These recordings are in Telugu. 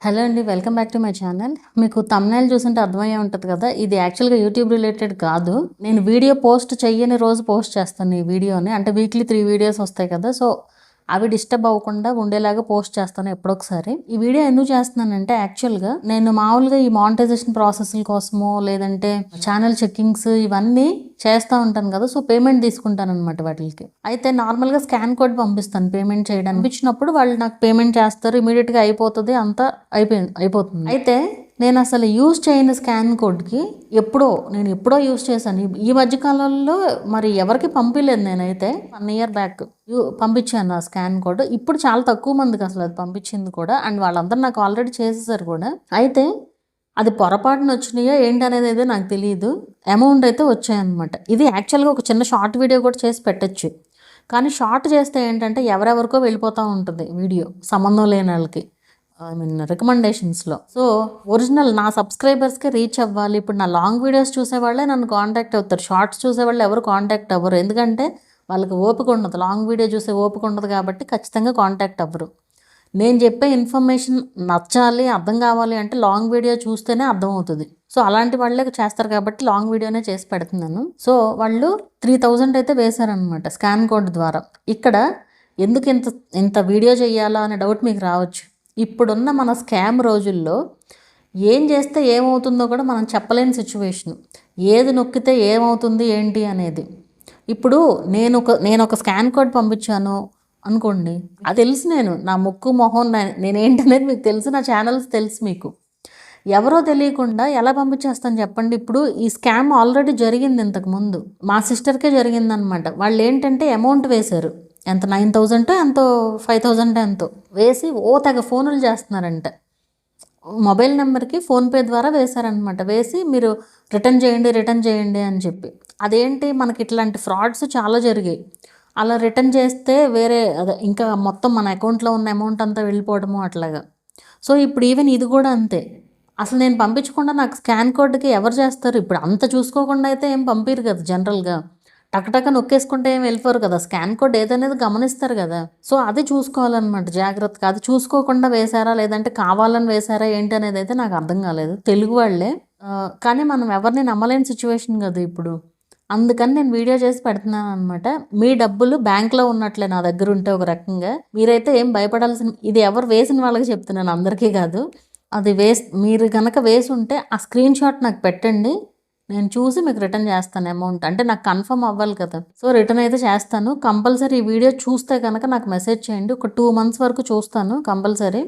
హలో అండి, welcome back to my channel. మీకు థంబ్నెయిల్ చూస్తుంటే అర్థమయ్యే ఉంటుంది కదా, ఇది యాక్చువల్గా యూట్యూబ్ రిలేటెడ్ కాదు. నేను వీడియో పోస్ట్ చెయ్యని రోజు పోస్ట్ చేస్తాను ఈ వీడియోని. అంటే వీక్లీ 3 వీడియోస్ వస్తాయి కదా, సో అవి డిస్టర్బ్ అవ్వకుండా ఉండేలాగా పోస్ట్ చేస్తాను ఎప్పుడొకసారి. ఈ వీడియో ఎందుకు చేస్తున్నానంటే, యాక్చువల్గా నేను మామూలుగా ఈ మానిటైజేషన్ ప్రాసెస్ల కోసమో లేదంటే ఛానల్ చెక్కింగ్స్ ఇవన్నీ చేస్తూ ఉంటాను కదా, సో పేమెంట్ తీసుకుంటాను అనమాట వాటికి. అయితే నార్మల్గా స్కాన్ కోడ్ పంపిస్తాను పేమెంట్ చేయడానికి. ఇచ్చినప్పుడు వాళ్ళు నాకు పేమెంట్ చేస్తారు, ఇమీడియట్గా అయిపోతుంది, అంతా అయిపోతుంది. అయితే నేను అసలు యూజ్ చేయని స్కాన్ కోడ్కి నేను ఎప్పుడో యూజ్ చేశాను. ఈ మధ్యకాలంలో మరి ఎవరికి పంపించలేదు. నేనైతే 1 ఇయర్ బ్యాక్ పంపించాను ఆ స్కాన్ కోడ్. ఇప్పుడు చాలా తక్కువ మందికి అసలు అది పంపించింది కూడా, అండ్ వాళ్ళందరూ నాకు ఆల్రెడీ చేసేసారు కూడా. అయితే అది పొరపాటున వచ్చినాయో ఏంటి అనేది అయితే నాకు తెలియదు. అమౌంట్ అయితే వచ్చాయన్నమాట. ఇది యాక్చువల్గా ఒక చిన్న షార్ట్ వీడియో కూడా చేసి పెట్టచ్చు, కానీ షార్ట్ చేస్తే ఏంటంటే ఎవరెవరికో వెళ్ళిపోతూ ఉంటుంది వీడియో, సంబంధం లేని వాళ్ళకి, రికమెండేషన్స్లో. సో ఒరిజినల్ నా సబ్స్క్రైబర్స్కి రీచ్ అవ్వాలి. ఇప్పుడు నా లాంగ్ వీడియోస్ చూసేవాళ్ళే నన్ను కాంటాక్ట్ అవుతారు, షార్ట్స్ చూసేవాళ్ళు ఎవరు కాంటాక్ట్ అవ్వరు. ఎందుకంటే వాళ్ళకి ఓపిక ఉండదు, లాంగ్ వీడియో చూసే ఓపిక ఉండదు కాబట్టి ఖచ్చితంగా కాంటాక్ట్ అవ్వరు. నేను చెప్పే ఇన్ఫర్మేషన్ నచ్చాలి, అర్థం కావాలి అంటే లాంగ్ వీడియో చూస్తేనే అర్థం అవుతుంది. సో అలాంటి వాళ్ళే చేస్తారు కాబట్టి లాంగ్ వీడియోనే చేసి పెడుతున్నాను. సో వాళ్ళు 3000 అయితే వేశారనమాట స్కాన్ కోడ్ ద్వారా. ఇక్కడ ఎందుకు ఇంత వీడియో చేయాలా అనే డౌట్ మీకు రావచ్చు. ఇప్పుడున్న మన స్కామ్ రోజుల్లో ఏం చేస్తే ఏమవుతుందో కూడా మనం చెప్పలేని సిచ్యువేషన్. ఏది నొక్కితే ఏమవుతుంది ఏంటి అనేది. ఇప్పుడు నేను ఒక స్కాన్ కోడ్ పంపించాను అనుకోండి, అది తెలుసు, నా ముక్కు మొహం నేనేంటనేది మీకు తెలుసు, నా ఛానల్స్ తెలుసు మీకు. ఎవరో తెలియకుండా ఎలా పంపించేస్తాను చెప్పండి. ఇప్పుడు ఈ స్కామ్ ఆల్రెడీ జరిగింది ఇంతకుముందు, మా సిస్టర్కే జరిగిందనమాట. వాళ్ళు ఏంటంటే అమౌంట్ వేశారు, ఎంత 9000 ఎంతో 5000 ఎంతో వేసి తెగ ఫోనులు చేస్తున్నారంట. మొబైల్ నెంబర్కి ఫోన్పే ద్వారా వేశారనమాట. వేసి మీరు రిటర్న్ చేయండి అని చెప్పి. అదేంటి, మనకి ఇట్లాంటి ఫ్రాడ్స్ చాలా జరిగాయి. అలా రిటర్న్ చేస్తే ఇంకా మొత్తం మన అకౌంట్లో ఉన్న అమౌంట్ అంతా వెళ్ళిపోవడము అట్లాగా. సో ఇప్పుడు ఈవెన్ ఇది కూడా అంతే. అసలు నేను పంపించకుండా నాకు స్కాన్ కోడ్కి ఎవరు చేస్తారు? ఇప్పుడు అంత చూసుకోకుండా అయితే ఏం పంపిరు కదా, జనరల్గా టకటక నొక్కేసుకుంటే ఏం వెళ్ళిపోరు కదా. స్కాన్ కోడ్ ఏదనేది గమనిస్తారు కదా. సో అది చూసుకోవాలన్నమాట జాగ్రత్తగా. అది చూసుకోకుండా వేశారా లేదంటే కావాలని వేశారా ఏంటి అనేది అయితే నాకు అర్థం కాలేదు. తెలుగు వాళ్ళే, కానీ మనం ఎవరిని నమ్మలేని సిచ్యువేషన్ కదా ఇప్పుడు. అందుకని నేను వీడియో చేసి పెడుతున్నాను అనమాట. మీ డబ్బులు బ్యాంక్లో ఉన్నట్లే నా దగ్గర ఉంటే ఒక రకంగా. మీరైతే ఏం భయపడాల్సిన, ఇది ఎవరు వేసిన వాళ్ళకి చెప్తున్నాను, అందరికీ కాదు. అది మీరు కనుక వేసి ఉంటే ఆ స్క్రీన్ షాట్ నాకు పెట్టండి, నేను చూసి మీకు రిటర్న్ చేస్తాను అమౌంట్. అంటే నాకు కన్ఫర్మ్ అవ్వాలి కదా. సో రిటర్న్ అయితే చేస్తాను కంపల్సరీ. ఈ వీడియో చూస్తే కనుక నాకు మెసేజ్ చేయండి. ఒక 2 months వరకు చూస్తాను కంపల్సరీ.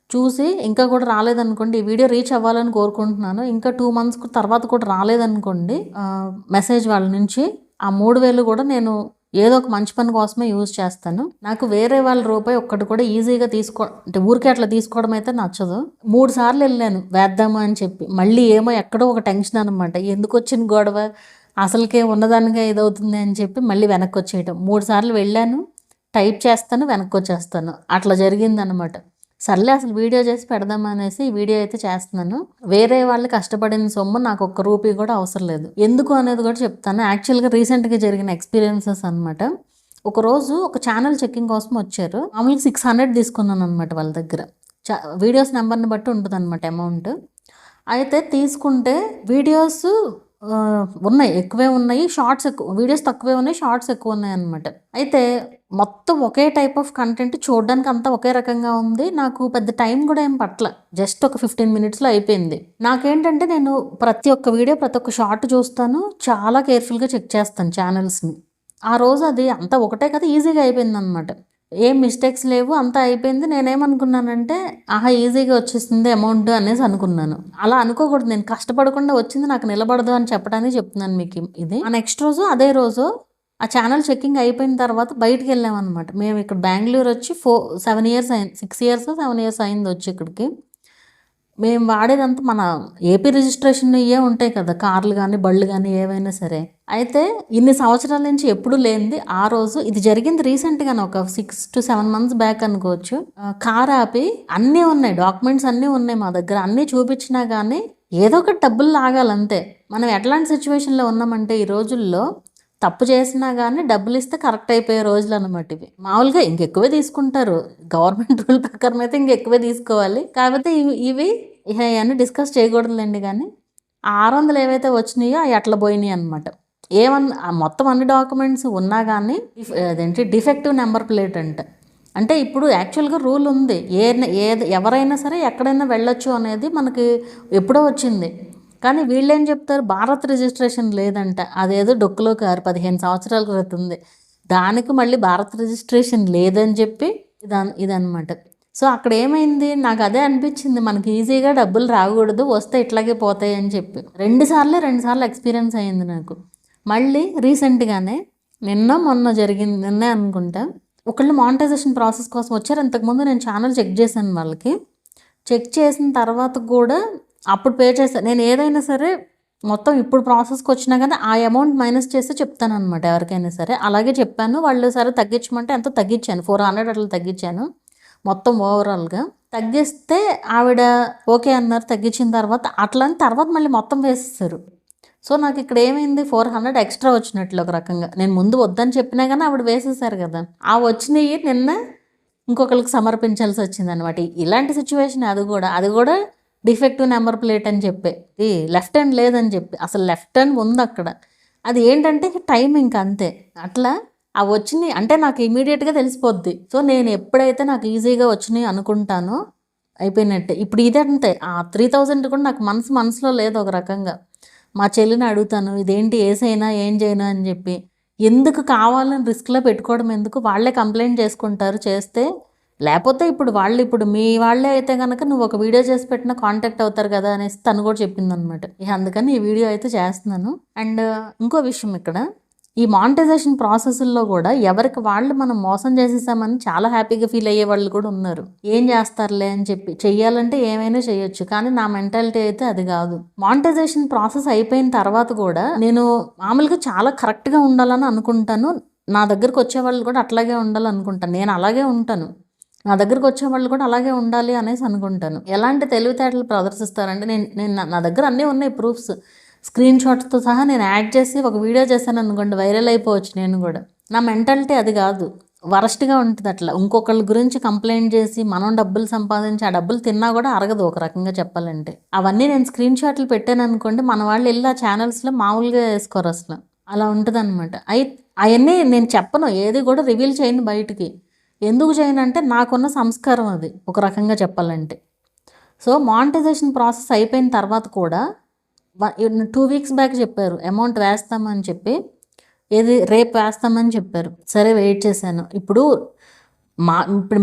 చూసి ఇంకా కూడా రాలేదనుకోండి, ఈ వీడియో రీచ్ అవ్వాలని కోరుకుంటున్నాను. ఇంకా 2 months తర్వాత కూడా రాలేదనుకోండి మెసేజ్ వాళ్ళ నుంచి, ఆ 3000 కూడా నేను ఏదో ఒక మంచి పని కోసమే యూజ్ చేస్తాను. నాకు వేరే వాళ్ళ రూపాయి ఒక్కటి కూడా ఈజీగా అంటే ఊరికే అట్లా తీసుకోవడం అయితే నచ్చదు. 3 సార్లు వెళ్ళాను వేద్దాము అని చెప్పి, మళ్ళీ ఏమో ఎక్కడో ఒక టెన్షన్ అనమాట. ఎందుకు వచ్చిన గొడవ, అసలుకే ఉన్నదానిగా ఇదవుతుంది అని చెప్పి మళ్ళీ వెనక్కి వచ్చేయటం. 3 సార్లు వెళ్ళాను, టైప్ చేస్తాను, వెనక్కి వచ్చేస్తాను, అట్లా జరిగిందనమాట. సర్లే అసలు వీడియో చేసి పెడదామనేసి ఈ వీడియో అయితే చేస్తున్నాను. వేరే వాళ్ళు కష్టపడిన సొమ్ము నాకు ఒక్క రూపాయి కూడా అవసరం లేదు. ఎందుకు అనేది కూడా చెప్తాను. యాక్చువల్గా రీసెంట్గా జరిగిన ఎక్స్పీరియన్సెస్ అనమాట. ఒకరోజు ఒక ఛానల్ చెక్కింగ్ కోసం వచ్చారు. మామూలుగా 600 తీసుకున్నాను అనమాట వాళ్ళ దగ్గర. వీడియోస్ నెంబర్ని బట్టి ఉంటుంది అనమాట అమౌంట్. అయితే తీసుకుంటే వీడియోస్ ఉన్నాయి, ఎక్కువే ఉన్నాయి, షార్ట్స్ వీడియోస్ తక్కువే ఉన్నాయి, షార్ట్స్ ఎక్కువ ఉన్నాయి అనమాట. అయితే మొత్తం ఒకే టైప్ ఆఫ్ కంటెంట్ చూడడానికి అంతా ఒకే రకంగా ఉంది. నాకు పెద్ద టైం కూడా ఏం పట్ల, జస్ట్ ఒక 15 minutesలో అయిపోయింది. నాకేంటంటే నేను ప్రతి ఒక్క వీడియో ప్రతి ఒక్క షార్ట్ చూస్తాను, చాలా కేర్ఫుల్గా చెక్ చేస్తాను ఛానల్స్ని. ఆ రోజు అది అంతా ఒకటే కదా, ఈజీగా అయిపోయింది అనమాట. ఏం మిస్టేక్స్ లేవు, అంతా అయిపోయింది. నేనేమనుకున్నానంటే ఈజీగా వచ్చేసింది అమౌంట్ అనేసి అనుకున్నాను. అలా అనుకోకూడదు. నేను కష్టపడకుండా వచ్చింది నాకు నిలబడదు అని చెప్పడానికి చెప్తున్నాను మీకు ఇది. ఆ నెక్స్ట్ రోజు అదే రోజు ఆ ఛానల్ చెక్కింగ్ అయిపోయిన తర్వాత బయటికి వెళ్ళామన్నమాట. మేము ఇక్కడ బెంగళూరు వచ్చి 7 years అయింది, 6 years 7 years అయింది వచ్చి ఇక్కడికి. మేము వాడేదంతా మన ఏపీ రిజిస్ట్రేషన్ ఇవే ఉంటాయి కదా, కార్లు కానీ బళ్ళు కానీ ఏవైనా సరే. అయితే ఇన్ని సంవత్సరాల నుంచి ఎప్పుడు లేనిది ఆ రోజు ఇది జరిగింది. రీసెంట్గానే ఒక 6 to 7 months బ్యాక్ అనుకోవచ్చు. కార్ ఆపి అన్నీ ఉన్నాయి, డాక్యుమెంట్స్ అన్నీ ఉన్నాయి మా దగ్గర, అన్నీ చూపించినా కానీ ఏదో ఒక డబ్బులు లాగాలంతే. మనం ఎట్లాంటి సిచ్యువేషన్లో ఉన్నామంటే ఈ రోజుల్లో తప్పు చేసినా కానీ డబ్బులు ఇస్తే కరెక్ట్ అయిపోయే రోజులు అనమాట ఇవి. మామూలుగా ఇంకెక్కువే తీసుకుంటారు, గవర్నమెంట్ రూల్ ప్రకారం అయితే ఇంకెక్కువే తీసుకోవాలి. కాకపోతే ఇవి ఇవన్నీ డిస్కస్ చేయకూడదులేండి. కానీ 600 ఏవైతే వచ్చినాయో అవి అట్లా పోయినాయి అనమాట. మొత్తం అన్ని డాక్యుమెంట్స్ ఉన్నా కానీ అదేంటి డిఫెక్టివ్ నెంబర్ ప్లేట్ అంటే ఇప్పుడు యాక్చువల్గా రూల్ ఉంది, ఎవరైనా సరే ఎక్కడైనా వెళ్ళొచ్చు అనేది మనకి ఎప్పుడో వచ్చింది. కానీ వీళ్ళు ఏం చెప్తారు, భారత్ రిజిస్ట్రేషన్ లేదంట. అదేదో డొక్కులో కారు 15 సంవత్సరాల క్రితం ఉంది, దానికి మళ్ళీ భారత్ రిజిస్ట్రేషన్ లేదని చెప్పి ఇదనమాట. సో అక్కడ ఏమైంది, నాకు అదే అనిపించింది, మనకి ఈజీగా డబ్బులు రాకూడదు, వస్తే ఇట్లాగే పోతాయి అని చెప్పి రెండు సార్లు ఎక్స్పీరియన్స్ అయింది నాకు. మళ్ళీ రీసెంట్గానే మొన్న జరిగింది, నిన్నే అనుకుంటా, ఒకళ్ళు మానిటైజేషన్ ప్రాసెస్ కోసం వచ్చారు. ఇంతకుముందు నేను ఛానల్ చెక్ చేశాను, వాళ్ళకి చెక్ చేసిన తర్వాత కూడా అప్పుడు పే చేస్తాను. నేను ఏదైనా సరే మొత్తం ఇప్పుడు ప్రాసెస్కి వచ్చినా కానీ ఆ అమౌంట్ మైనస్ చేస్తే చెప్తాను అనమాట ఎవరికైనా సరే. అలాగే చెప్పాను. వాళ్ళు సరే తగ్గించమంటే ఎంతో తగ్గించాను, 400 అట్లా తగ్గించాను మొత్తం ఓవరాల్గా. తగ్గిస్తే ఆవిడ ఓకే అన్నారు. తగ్గించిన తర్వాత అట్లని తర్వాత మళ్ళీ మొత్తం వేసేస్తారు. సో నాకు ఇక్కడ ఏమైంది, 400 ఎక్స్ట్రా వచ్చినట్లు ఒక రకంగా. నేను ముందు వద్దని చెప్పినా కానీ ఆవిడ వేసేసారు కదా, ఆ వచ్చినవి నిన్న ఇంకొకరికి సమర్పించాల్సి వచ్చింది అనమాట. ఇలాంటి సిచ్యువేషన్. అది కూడా డిఫెక్టివ్ నెంబర్ ప్లేట్ అని చెప్పి, లెఫ్ట్ హ్యాండ్ లేదని చెప్పి, అసలు లెఫ్ట్ హ్యాండ్ ఉంది అక్కడ. అది ఏంటంటే టైం ఇంకా అంతే. అట్లా అవి వచ్చినాయి అంటే నాకు ఇమీడియట్గా తెలిసిపోద్ది. సో నేను ఎప్పుడైతే నాకు ఈజీగా వచ్చినాయి అనుకుంటానో అయిపోయినట్టే. ఇప్పుడు ఇదే అంతే. ఆ 3000 కూడా నాకు మనసులో లేదు ఒక రకంగా. మా చెల్లిని అడుగుతాను, ఇదేంటి ఏసైనా ఏం చేయను అని చెప్పి. ఎందుకు కావాలని రిస్క్లో పెట్టుకోవడం ఎందుకు, వాళ్ళే కంప్లైంట్ చేసుకుంటారు చేస్తే. లేకపోతే ఇప్పుడు మీ వాళ్ళే అయితే కనుక నువ్వు ఒక వీడియో చేసి పెట్టినా కాంటాక్ట్ అవుతారు కదా అనేసి తను కూడా చెప్పిందనమాట. అందుకని ఈ వీడియో అయితే చేస్తున్నాను. అండ్ ఇంకో విషయం, ఇక్కడ ఈ మానిటైజేషన్ ప్రాసెస్లో కూడా ఎవరికి వాళ్ళు మనం మోసం చేసేసామని చాలా హ్యాపీగా ఫీల్ అయ్యే వాళ్ళు కూడా ఉన్నారు. ఏం చేస్తారులే అని చెప్పి, చెయ్యాలంటే ఏమైనా చేయొచ్చు. కానీ నా మెంటాలిటీ అయితే అది కాదు. మానిటైజేషన్ ప్రాసెస్ అయిపోయిన తర్వాత కూడా నేను మామూలుగా చాలా కరెక్ట్గా ఉండాలని అనుకుంటాను. నా దగ్గరకు వచ్చే వాళ్ళు కూడా అట్లాగే ఉండాలనుకుంటాను. నేను అలాగే ఉంటాను. నా దగ్గరకు వచ్చే వాళ్ళు కూడా అలాగే ఉండాలి అనేసి అనుకుంటాను. ఎలాంటి తెలివితేటలు ప్రదర్శిస్తారంటే, నేను నా దగ్గర అన్నీ ఉన్నాయి ప్రూఫ్స్, స్క్రీన్ షాట్స్తో సహా నేను యాడ్ చేసి ఒక వీడియో చేశాను అనుకోండి, వైరల్ అయిపోవచ్చు. నేను కూడా నా మెంటాలిటీ అది కాదు, వరస్ట్గా ఉంటుంది అట్లా. ఇంకొకళ్ళ గురించి కంప్లైంట్ చేసి మనం డబ్బులు సంపాదించి ఆ డబ్బులు తిన్నా కూడా అరగదు ఒక రకంగా చెప్పాలంటే. అవన్నీ నేను స్క్రీన్ షాట్లు పెట్టాను అనుకోండి, మన వాళ్ళు వెళ్ళి ఆ ఛానల్స్లో మామూలుగా వేసుకోరు అసలు. అలా ఉంటుంది అనమాట. అవన్నీ నేను చెప్పను, ఏది కూడా రివీల్ చేయను బయటికి. ఎందుకు చేయను అంటే నాకున్న సంస్కారం అది ఒక రకంగా చెప్పాలంటే. సో మానిటైజేషన్ ప్రాసెస్ అయిపోయిన తర్వాత కూడా 2 వీక్స్ బ్యాక్ చెప్పారు అమౌంట్ వేస్తామని చెప్పి, రేపు వేస్తామని చెప్పారు. సరే వెయిట్ చేశాను. ఇప్పుడు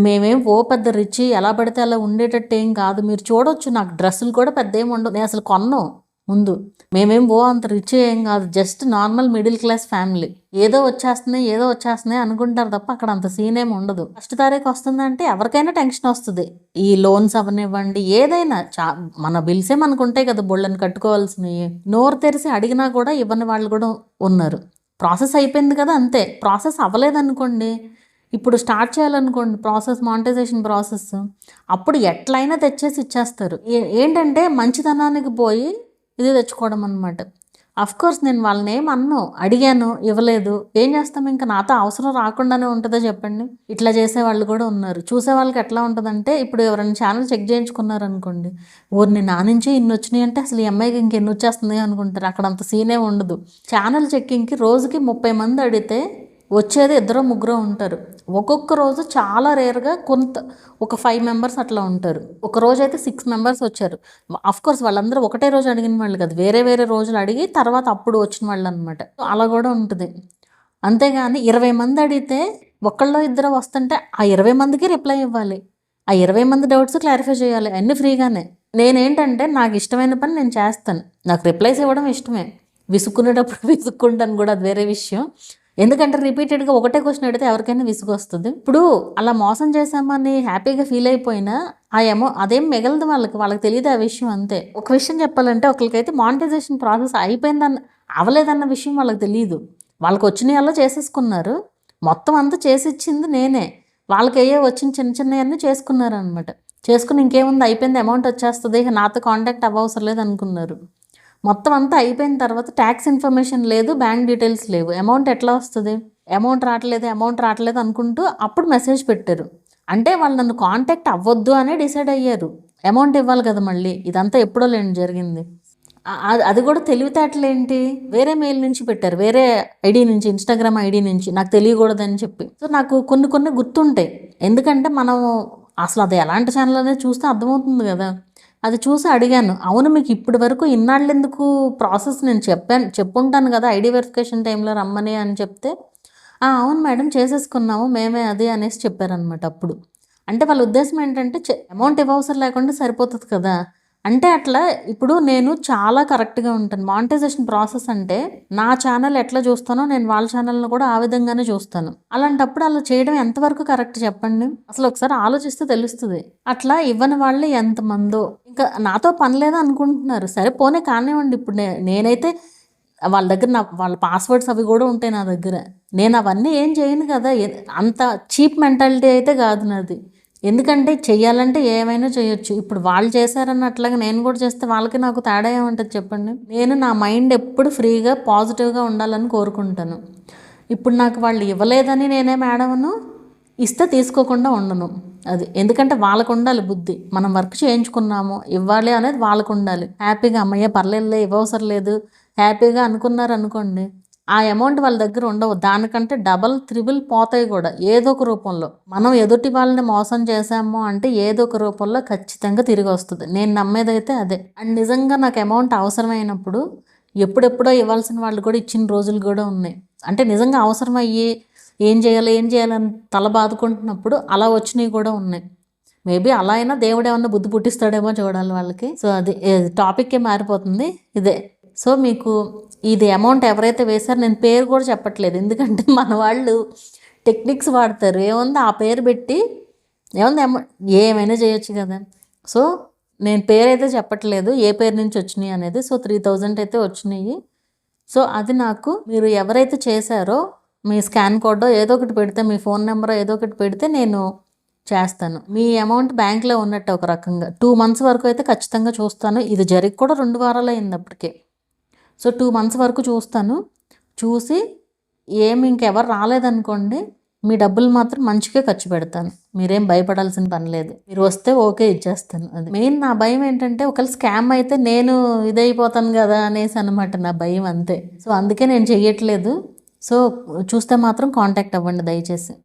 మేమేం పెద్ద రిచ్ ఎలా పడితే అలా ఉండేటట్టు ఏం కాదు. మీరు చూడొచ్చు, నాకు డ్రెస్సులు కూడా పెద్ద ఏమి ఉండవు. నేను అసలు కొన్నాను ముందు. మేమేం అంత రిచ్ ఏం కాదు, just normal middle class family. ఏదో వచ్చేస్తున్నాయి అనుకుంటారు తప్ప అక్కడ అంత సీన్ ఏమి ఉండదు. ఫస్ట్ తారీఖు వస్తుందంటే ఎవరికైనా టెన్షన్ వస్తుంది. ఈ లోన్స్ అవనివ్వండి, ఏదైనా మన బిల్సే మనకు ఉంటాయి కదా, బొళ్ళని కట్టుకోవాల్సినవి. నోరు తెరిచి అడిగినా కూడా ఇవ్వని వాళ్ళు కూడా ఉన్నారు. ప్రాసెస్ అయిపోయింది కదా అంతే. ప్రాసెస్ అవ్వలేదనుకోండి, ఇప్పుడు స్టార్ట్ చేయాలనుకోండి ప్రాసెస్, మానిటైజేషన్ ప్రాసెస్, అప్పుడు ఎట్లయినా తెచ్చేసి ఇచ్చేస్తారు. ఏంటంటే మంచితనానికి పోయి ఇది తెచ్చుకోవడం అనమాట. కోర్స్ నేను వాళ్ళని అడిగాను, ఇవ్వలేదు, ఏం చేస్తాం, ఇంకా నాతో అవసరం రాకుండానే ఉంటుందో చెప్పండి. ఇట్లా చేసే వాళ్ళు కూడా ఉన్నారు. చూసే వాళ్ళకి ఎట్లా ఉంటుందంటే, ఇప్పుడు ఎవరైనా ఛానల్ చెక్ చేయించుకున్నారు అనుకోండి, ఊరిని నా నుంచి ఇన్ని వచ్చినాయి అంటే అసలు ఈ అమ్మాయికి ఇంకెన్ని వచ్చేస్తుంది అనుకుంటారు. అక్కడ అంత సీనే ఉండదు. ఛానల్ చెక్కింగ్కి రోజుకి 30 మంది అడిగితే వచ్చేది 2-3 ఉంటారు. ఒక్కొక్క రోజు చాలా రేర్గా ఒక 5 మెంబర్స్ అట్లా ఉంటారు. ఒక రోజు అయితే 6 మెంబర్స్ వచ్చారు. కోర్స్ వాళ్ళందరూ ఒకటే రోజు అడిగిన వాళ్ళు కాదు, వేరే రోజులు అడిగి తర్వాత అప్పుడు వచ్చిన వాళ్ళు అనమాట. అలా కూడా ఉంటుంది. అంతేగాని 20 మంది అడిగితే ఒకళ్ళో ఇద్దరు వస్తుంటే ఆ 20 మందికి రిప్లై ఇవ్వాలి. ఆ 20 మంది డౌట్స్ క్లారిఫై చేయాలి, అన్నీ ఫ్రీగానే. నేనేంటంటే నాకు ఇష్టమైన పని నేను చేస్తాను. నాకు రిప్లైస్ ఇవ్వడం ఇష్టమే. విసుక్కునేటప్పుడు విసుక్కుంటాను కూడా, అది వేరే విషయం. ఎందుకంటే రిపీటెడ్గా ఒకటే క్వశ్చన్ అడిగితే ఎవరికైనా విసుగు వస్తుంది. ఇప్పుడు అలా మోసం చేసామని హ్యాపీగా ఫీల్ అయిపోయినా అదేం మిగలదు వాళ్ళకి తెలియదు ఆ విషయం అంతే. ఒక విషయం చెప్పాలంటే, ఒకరికైతే మానిటైజేషన్ ప్రాసెస్ అవ్వలేదన్న విషయం వాళ్ళకి తెలియదు. వాళ్ళకి వచ్చిన చేసేసుకున్నారు. మొత్తం అంతా చేసి ఇచ్చింది నేనే. వాళ్ళకి వచ్చిన చిన్నవన్నీ చేసుకున్నారు అనమాట. చేసుకుని ఇంకేముంది, అయిపోయింది, అమౌంట్ వచ్చేస్తుంది, ఇక నాతో కాంటాక్ట్ అవ్వవసరం లేదు అనుకున్నారు. మొత్తం అంతా అయిపోయిన తర్వాత ట్యాక్స్ ఇన్ఫర్మేషన్ లేదు, బ్యాంక్ డీటెయిల్స్ లేవు, అమౌంట్ ఎట్లా వస్తుంది, అమౌంట్ రావట్లేదు అనుకుంటూ అప్పుడు మెసేజ్ పెట్టారు. అంటే వాళ్ళు నన్ను కాంటాక్ట్ అవ్వద్దు అనే డిసైడ్ అయ్యారు. అమౌంట్ ఇవ్వాలి కదా మళ్ళీ. ఇదంతా ఎప్పుడో లేండి జరిగింది. అది కూడా తెలివితేటలేంటి, వేరే మెయిల్ నుంచి పెట్టారు, వేరే ఐడి నుంచి, ఇన్స్టాగ్రామ్ ఐడి నుంచి, నాకు తెలియకూడదని చెప్పి. సో నాకు కొన్ని గుర్తుంటాయి. ఎందుకంటే మనం అసలు అది ఎలాంటి ఛానల్ అనేది చూస్తే అర్థమవుతుంది కదా. అది చూసి అడిగాను, అవును మీకు ఇప్పటి వరకు ఇన్నాళ్ళు ఎందుకు ప్రాసెస్ నేను చెప్పుంటాను కదా ఐడి వెరిఫికేషన్ టైంలో రమ్మని అని చెప్తే, అవును మేడం చేసేసుకున్నాము మేమే అది అనేసి చెప్పారనమాట. అప్పుడు అంటే వాళ్ళ ఉద్దేశం ఏంటంటే అమౌంట్ ఇవ్వవసరం లేకుండా సరిపోతుంది కదా. అంటే అట్లా ఇప్పుడు నేను చాలా కరెక్ట్గా ఉంటాను. మానిటైజేషన్ ప్రాసెస్ అంటే నా ఛానల్ ఎట్లా చూస్తానో నేను వాళ్ళ ఛానల్ని కూడా ఆ విధంగానే చూస్తాను. అలాంటప్పుడు అలా చేయడం ఎంతవరకు కరెక్ట్ చెప్పండి. అసలు ఒకసారి ఆలోచిస్తే తెలుస్తుంది. అట్లా ఇవ్వని వాళ్ళు ఎంతమందో ఇంకా నాతో పని లేదా అనుకుంటున్నారు. సరే పోనీ కానివ్వండి. ఇప్పుడు నేనైతే వాళ్ళ దగ్గర వాళ్ళ పాస్వర్డ్స్ అవి కూడా ఉంటాయి నా దగ్గర. నేను అవన్నీ ఏం చేయను కదా. అంత చీప్ మెంటాలిటీ అయితే కాదు నాది. ఎందుకంటే చెయ్యాలంటే ఏమైనా చేయొచ్చు. ఇప్పుడు వాళ్ళు చేశారన్నట్లాగా నేను కూడా చేస్తే వాళ్ళకి నాకు తేడా ఏముంటుంది చెప్పండి. నేను నా మైండ్ ఎప్పుడు ఫ్రీగా పాజిటివ్గా ఉండాలని కోరుకుంటాను. ఇప్పుడు నాకు వాళ్ళు ఇవ్వలేదని నేనే మేడమను, ఇస్తే తీసుకోకుండా ఉండను. అది ఎందుకంటే వాళ్ళకు ఉండాలి బుద్ధి. మనం వర్క్ చేయించుకున్నాము, ఇవ్వాలి అనేది వాళ్ళకు ఉండాలి. హ్యాపీగా అమ్మయ్య పర్లేదులే ఇవ్వవసరం లేదు హ్యాపీగా అనుకున్నారు అనుకోండి, ఆ అమౌంట్ వాళ్ళ దగ్గర ఉండవు. దానికంటే డబల్ త్రిబుల్ పోతాయి కూడా ఏదో ఒక రూపంలో. మనం ఎదుటి వాళ్ళని మోసం చేసాము అంటే ఏదో ఒక రూపంలో ఖచ్చితంగా తిరిగి వస్తుంది. నేను నమ్మేదైతే అదే. అండ్ నిజంగా నాకు అమౌంట్ అవసరమైనప్పుడు ఎప్పుడెప్పుడో ఇవ్వాల్సిన వాళ్ళు కూడా ఇచ్చిన రోజులు కూడా ఉన్నాయి. అంటే నిజంగా అవసరమయ్యి ఏం చేయాలని తల బాదుకుంటున్నప్పుడు అలా వచ్చినవి కూడా ఉన్నాయి. మేబీ అలా అయినా దేవుడు ఏమన్నా బుద్ధి పుట్టిస్తాడేమో చూడాలి వాళ్ళకి. సో అది టాపిక్కే మారిపోతుంది ఇదే. సో మీకు ఇది అమౌంట్ ఎవరైతే వేశారో నేను పేరు కూడా చెప్పట్లేదు. ఎందుకంటే మన వాళ్ళు టెక్నిక్స్ వాడతారు. ఏముంది ఆ పేరు పెట్టి ఏముంది ఏమైనా చేయొచ్చు కదా. సో నేను పేరు అయితే చెప్పట్లేదు ఏ పేరు నుంచి వచ్చినాయి అనేది. సో 3000 అయితే వచ్చినాయి. సో అది నాకు మీరు ఎవరైతే చేశారో మీ స్కాన్ కోడ్ ఏదో ఒకటి పెడితే, మీ ఫోన్ నెంబర్ ఏదో ఒకటి పెడితే నేను చేస్తాను. మీ అమౌంట్ బ్యాంక్లో ఉన్నట్టు ఒక రకంగా 2 months వరకు అయితే ఖచ్చితంగా చూస్తాను. ఇది జరిగి కూడా 2 వారాలు అయింది అప్పటికే. సో 2 months వరకు చూస్తాను. చూసి ఏమి ఇంకెవరు రాలేదనుకోండి, మీ డబ్బులు మాత్రం మంచిగా ఖర్చు పెడతాను. మీరేం భయపడాల్సిన పని లేదు. మీరు వస్తే ఓకే ఇచ్చేస్తాను. అది మెయిన్ నా భయం ఏంటంటే ఒకవేళ స్కామ్ అయితే నేను ఇదైపోతాను కదా అనేసి అనమాట నా భయం, అంతే. సో అందుకే నేను చెయ్యట్లేదు. సో చూస్తే మాత్రం కాంటాక్ట్ అవ్వండి దయచేసి.